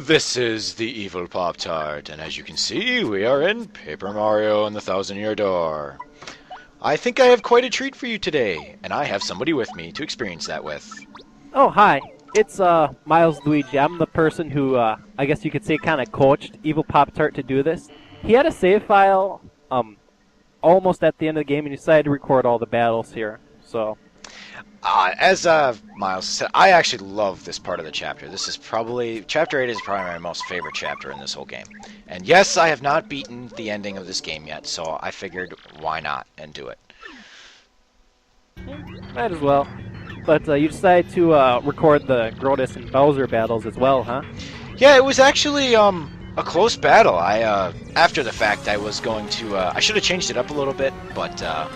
This is the Evil Pop-Tart, and as you can see, we are in Paper Mario and the Thousand-Year Door. I think I have quite a treat for you today, and I have somebody with me to experience that with. Oh, hi. It's Milesluigi. I'm the person who, I guess you could say, kind of coached Evil Pop-Tart to do this. He had a save file almost at the end of the game, and he decided to record all the battles here. So, As Miles said, I actually love this part of the chapter. This is probably, Chapter 8 is probably my most favorite chapter in this whole game. And yes, I have not beaten the ending of this game yet, so I figured why not and do it. might as well. But you decided to record the Grotus and Bowser battles as well, huh? Yeah, it was actually a close battle. After the fact, I was going to, I should have changed it up a little bit, but I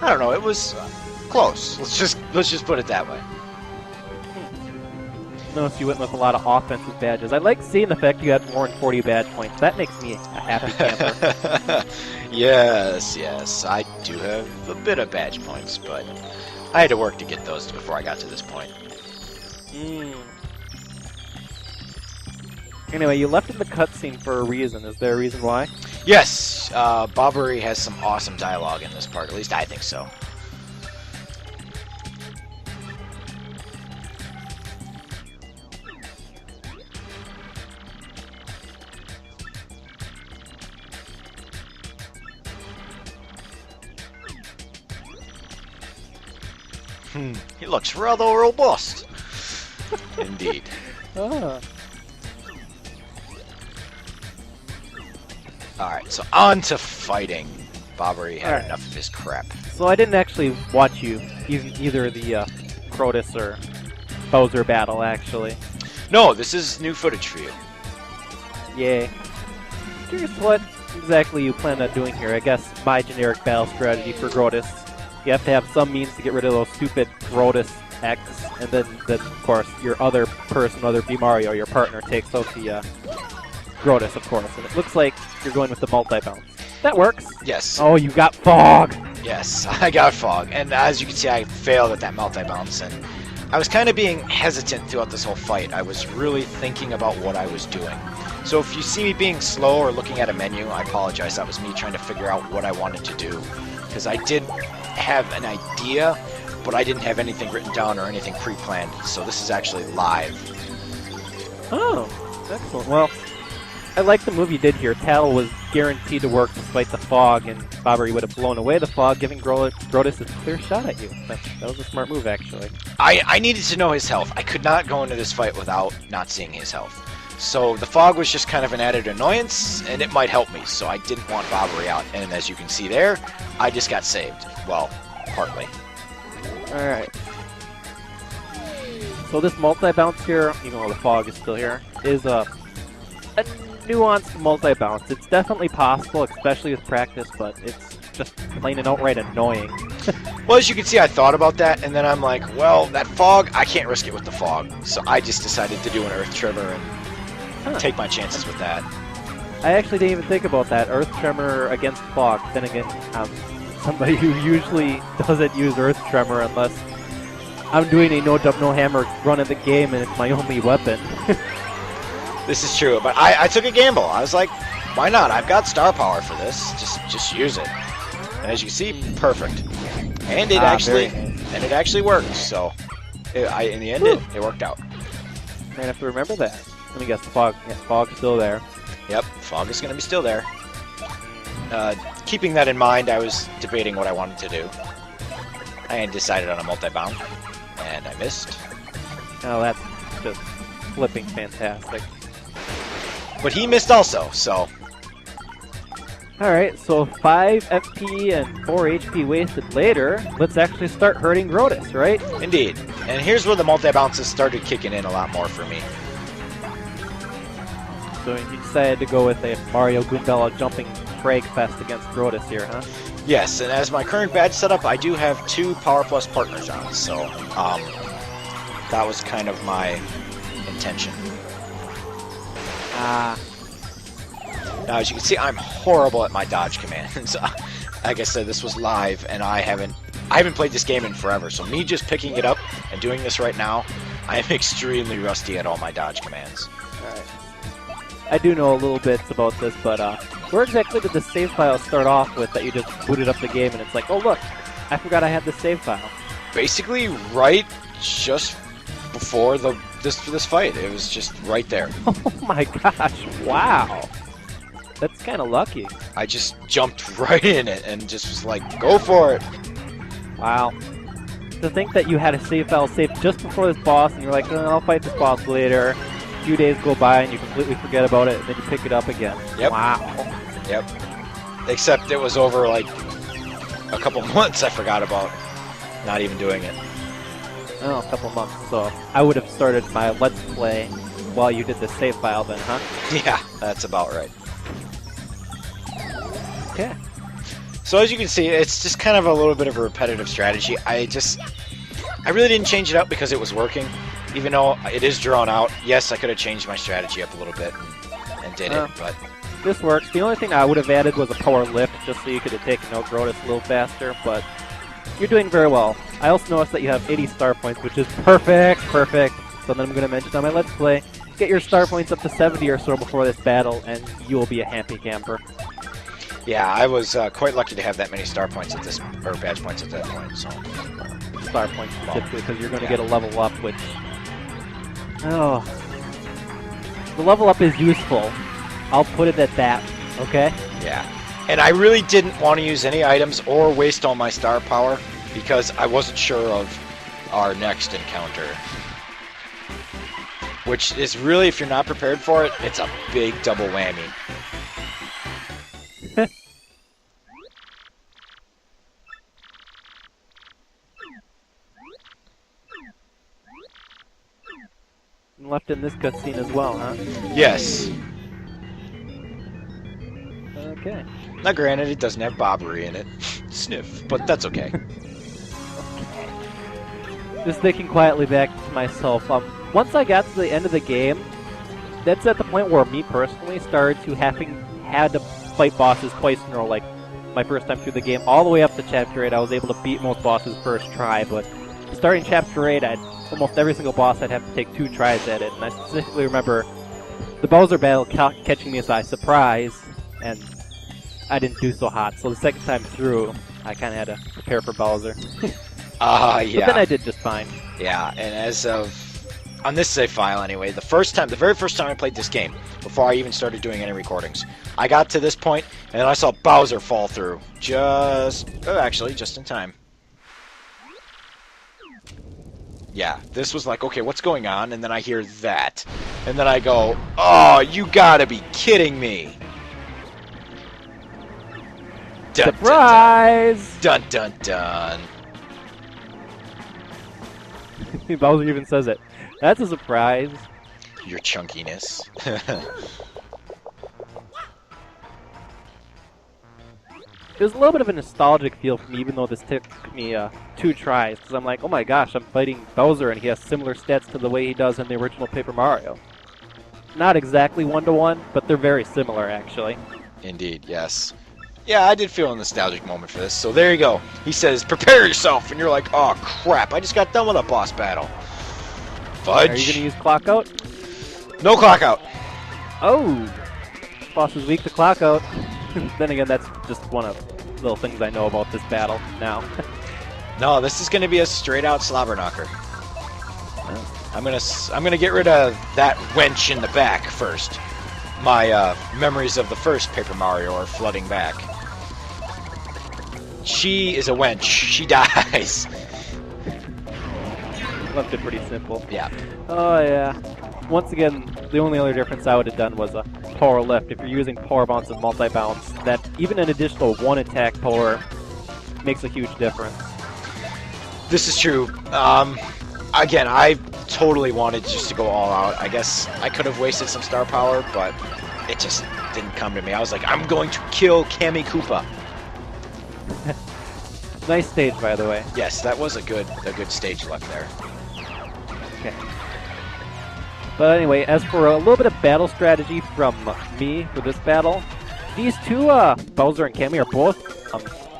don't know, it was close. Let's just put it that way. Notice you went with a lot of offensive badges. I like seeing the fact you had more than 40 badge points. That makes me a happy camper. Yes, I do have a bit of badge points, but I had to work to get those before I got to this point. Anyway, you left in the cutscene for a reason. Is there a reason why? Yes, Bobbery has some awesome dialogue in this part. At least I think so. He looks rather robust. Indeed. Ah. Alright, so on to fighting. Bobbery had Alright. enough of his crap. So I didn't actually watch you, either the Crotus or Bowser battle, actually. No, this is new footage for you. Yay. Curious what exactly you plan on doing here. I guess my generic battle strategy for Grotus. You have to have some means to get rid of those stupid Grotus X, and then of course, your other person, other B Mario, your partner, takes out the Grotus, of course. And it looks like you're going with the multi-bounce. That works. Yes. Oh, you got Fog! Yes, I got Fog. And as you can see, I failed at that multi-bounce. And I was kind of being hesitant throughout this whole fight. I was really thinking about what I was doing. So if you see me being slow or looking at a menu, I apologize. That was me trying to figure out what I wanted to do. Because I did have an idea, but I didn't have anything written down or anything pre-planned. So this is actually live. Oh, excellent. Well, I like the move you did here. Tattle was guaranteed to work despite the fog, and Bobbery would have blown away the fog, giving Grotus a clear shot at you. That was a smart move, actually. I needed to know his health. I could not go into this fight without not seeing his health. So the fog was just kind of an added annoyance, and it might help me, so I didn't want Bobbery out. And as you can see there, I just got saved. Well, partly. Alright. So this multi-bounce here, even though the fog is still here, is a nuanced multi-bounce. It's definitely possible, especially with practice, but it's just plain and outright annoying. Well, as you can see, I thought about that, and then I'm like, well, that fog, I can't risk it with the fog. So I just decided to do an Earth Tremor and take my chances with that. I actually didn't even think about that. Earth Tremor against fog. Then again, I'm somebody who usually doesn't use Earth Tremor unless I'm doing a no-jump, no-hammer run of the game and it's my only weapon. This is true, but I took a gamble. I was like, why not? I've got star power for this. Just use it. And as you can see, perfect. And it actually worked. So, in the end, it worked out. I have to remember that. Let me guess, the fog. Yeah, fog's still there. Yep, fog is going to be still there. Keeping that in mind, I was debating what I wanted to do. I had decided on a multi-bound, and I missed. Oh, that's just flipping fantastic. But he missed also, so... Alright, so 5 FP and 4 HP wasted later, let's actually start hurting Grotus, right? Indeed. And here's where the multi-bounces started kicking in a lot more for me. So you decided to go with a Mario Goombella jumping frag fest against Grotus here, huh? Yes, and as my current badge setup, I do have 2 Power Plus partners on, so that was kind of my intention. Now, as you can see, I'm horrible at my dodge commands. Like I said, this was live, and I haven't played this game in forever, so me just picking it up and doing this right now, I am extremely rusty at all my dodge commands. Alright. I do know a little bit about this, but where exactly did the save file start off with that you just booted up the game and it's like, oh look, I forgot I had this save file? Basically, right just before this fight. It was just right there. Oh my gosh, wow. That's kind of lucky. I just jumped right in it and just was like, go for it. Wow. To think that you had a save file saved just before this boss and you're like, oh, I'll fight this boss later. A few days go by and you completely forget about it and then you pick it up again. Yep. Wow. Yep. Except it was over like a couple months I forgot about not even doing it. Oh, a couple months. So I would have started my Let's Play while you did the save file then, huh? Yeah, that's about right. Okay. So as you can see, it's just kind of a little bit of a repetitive strategy. I really didn't change it up because it was working. Even though it is drawn out, yes, I could have changed my strategy up a little bit and did it, but... This works. The only thing I would have added was a power lift, just so you could have taken out Grotus a little faster, but you're doing very well. I also noticed that you have 80 star points, which is perfect. Something I'm going to mention on my Let's Play. Get your star points up to 70 or so before this battle, and you will be a happy camper. Yeah, I was quite lucky to have that many star points at this, or badge points at that point, so... Star points specifically, because you're going to get a level up, which... Oh... The level up is useful. I'll put it at that, okay? Yeah. And I really didn't want to use any items or waste all my star power, because I wasn't sure of our next encounter. Which is really, if you're not prepared for it, it's a big double whammy. Left in this cutscene as well, huh? Yes. Okay. Now granted, it doesn't have Bobbery in it. Sniff, but that's okay. Just thinking quietly back to myself, once I got to the end of the game, that's at the point where me personally started to had to fight bosses twice in a row, like my first time through the game, all the way up to Chapter 8. I was able to beat most bosses first try, but starting Chapter 8, almost every single boss I'd have to take 2 tries at it, and I specifically remember the Bowser battle catching me by surprise, and I didn't do so hot, so the second time through, I kind of had to prepare for Bowser. Yeah. But then I did just fine. Yeah, and as of... On this save file, anyway, the very first time I played this game, before I even started doing any recordings, I got to this point, and then I saw Bowser fall through. Actually, just in time. Yeah, this was like, okay, what's going on? And then I hear that. And then I go, oh, you gotta be kidding me. Dun, Surprise! Dun, dun, dun. Bowser even says it. That's a surprise. Your chunkiness. It was a little bit of a nostalgic feel for me, even though this took me 2 tries, because I'm like, oh my gosh, I'm fighting Bowser, and he has similar stats to the way he does in the original Paper Mario. Not exactly one-to-one, but they're very similar, actually. Indeed, yes. Yeah, I did feel a nostalgic moment for this, so there you go. He says, prepare yourself, and you're like, oh crap, I just got done with a boss battle. Fudge. Are you going to use Clock Out? No Clock Out. Oh! Boss is weak to Clock Out. Then again, that's just one of the little things I know about this battle now. No, this is going to be a straight-out slobber knocker. I'm gonna get rid of that wench in the back first. My memories of the first Paper Mario are flooding back. She is a wench. She dies. Left it pretty simple. Yeah. Oh yeah. Once again, the only other difference I would have done was a power lift. If you're using power bounce and multi-bounce, that even an additional 1 attack power makes a huge difference. This is true. Again, I totally wanted just to go all out. I guess I could have wasted some star power, but it just didn't come to me. I was like, I'm going to kill Kammy Koopa. Nice stage, by the way. Yes, that was a good stage left there. Okay. But anyway, as for a little bit of battle strategy from me for this battle, these two, Bowser and Kammy, are both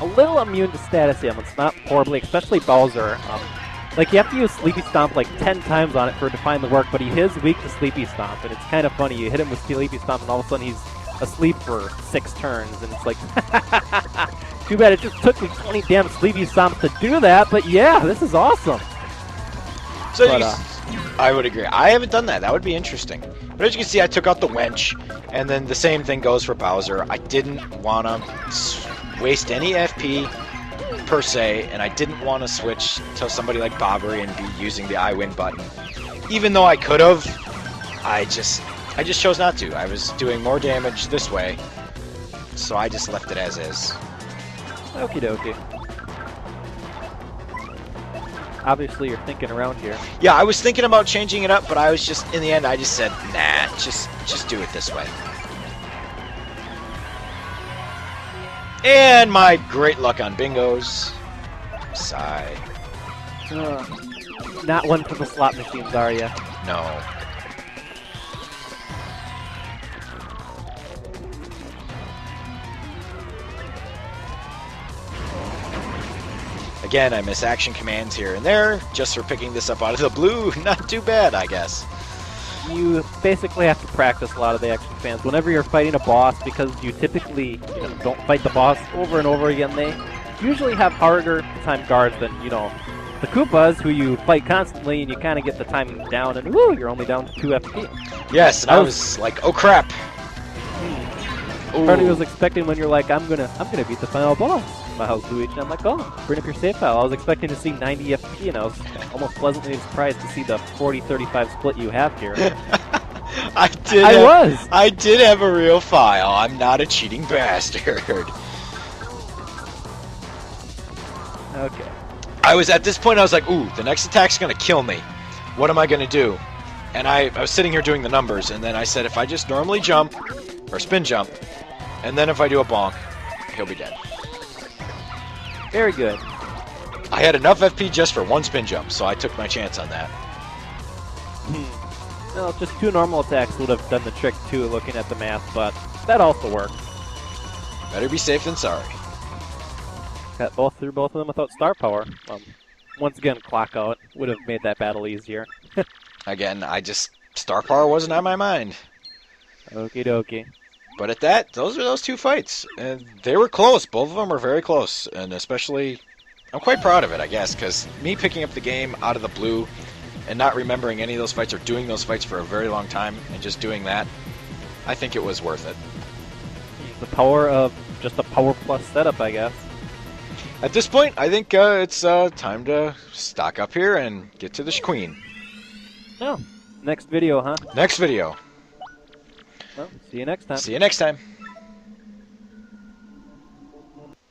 a little immune to status ailments, not horribly, especially Bowser. Like, you have to use Sleepy Stomp like 10 times on it for it to finally work, but he is weak to Sleepy Stomp, and it's kind of funny. You hit him with Sleepy Stomp, and all of a sudden he's asleep for 6 turns, and it's like, too bad it just took me 20 damn Sleepy Stomps to do that, but yeah, this is awesome. So But, I would agree. I haven't done that. That would be interesting. But as you can see, I took out the Wench, and then the same thing goes for Bowser. I didn't want to waste any FP per se, and I didn't want to switch to somebody like Bobbery and be using the I win button. Even though I could have, I just chose not to. I was doing more damage this way, so I just left it as is. okie dokie. Obviously, you're thinking around here. Yeah, I was thinking about changing it up, but I was just, in the end, I just said, nah, just do it this way. And my great luck on bingos. Sigh. Not one for the slot machines, are ya? No. Again, I miss action commands here and there, just for picking this up out of the blue. Not too bad, I guess. You basically have to practice a lot of the action commands. Whenever you're fighting a boss, because you typically don't fight the boss over and over again, they usually have harder time guards than, the Koopas, who you fight constantly, and you kind of get the timing down, and woo, you're only down to 2 FP. Yes, and I was like, oh crap. Part of me was expecting when you're like, I'm gonna beat the final boss, Milesluigi, and I'm like, oh, bring up your save file. I was expecting to see 90 FP, and I was almost pleasantly surprised to see the 40-35 split you have here. I did have a real file. I'm not a cheating bastard. Okay. I was at this point. I was like, ooh, the next attack's gonna kill me. What am I gonna do? And I was sitting here doing the numbers, and then I said, if I just normally jump or spin jump, and then if I do a bonk, he'll be dead. Very good. I had enough FP just for one spin jump, so I took my chance on that. Well, just 2 normal attacks would have done the trick too, looking at the math, but that also worked. Better be safe than sorry. Got through both of them without star power. Once again, clock out would have made that battle easier. Again, star power wasn't on my mind. Okie dokie. But at that, those are those 2 fights. And they were close. Both of them were very close. And especially, I'm quite proud of it, I guess, because me picking up the game out of the blue and not remembering any of those fights or doing those fights for a very long time and just doing that, I think it was worth it. The power of just a power plus setup, I guess. At this point, I think it's time to stock up here and get to the queen. Oh, next video, huh? Next video. Well, see you next time. See you next time.